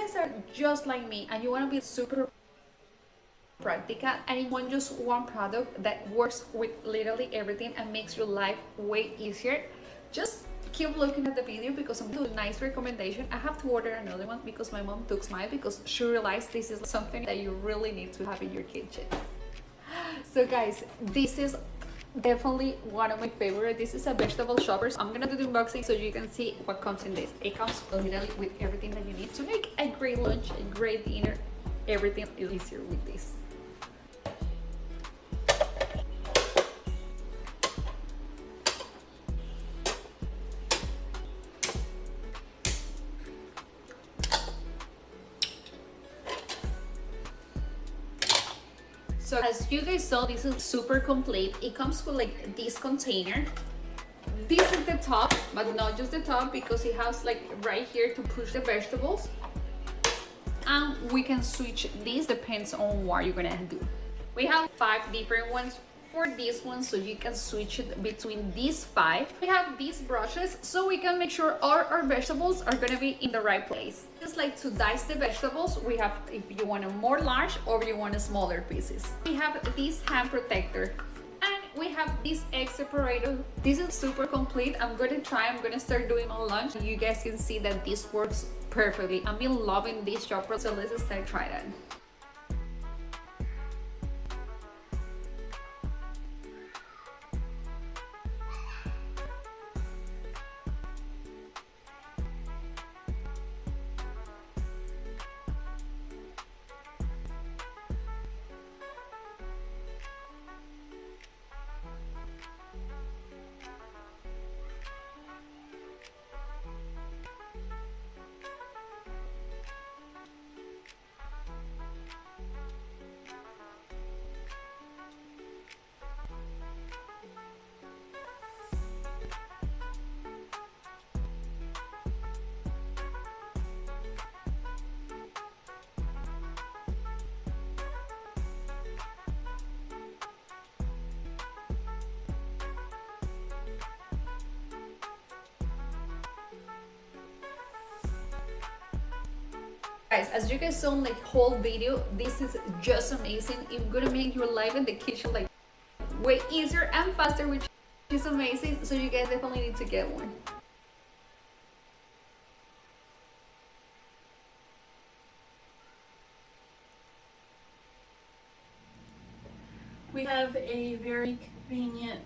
guys are just like me and you want to be super practical and you want just one product that works with literally everything and makes your life way easier, just keep looking at the video because I'm doing a nice recommendation. I have to order another one because my mom took mine because she realized this is something that you really need to have in your kitchen. So guys, this is definitely one of my favorite. This is a vegetable chopper. So I'm gonna do the unboxing so you can see what comes in this. It comes literally with everything that you need to make a great lunch, a great dinner. Everything is easier with this. So as you guys saw, this is super complete. It comes with like this container. This is the top, but not just the top because it has like right here to push the vegetables. And we can switch this, depends on what you're gonna do. We have 5 different ones for this one, so you can switch it between these 5. We have these brushes so we can make sure all our vegetables are gonna be in the right place. Just like to dice the vegetables, we have if you want a more large or you want a smaller pieces. We have this hand protector and we have this egg separator. This is super complete. I'm gonna start doing my lunch. You guys can see that this works perfectly. I've been loving this chopper, so let's start trying it. Guys, as you guys saw in the whole video, this is just amazing. It's gonna make your life in the kitchen like way easier and faster, which is amazing. So you guys definitely need to get one. We have a very convenient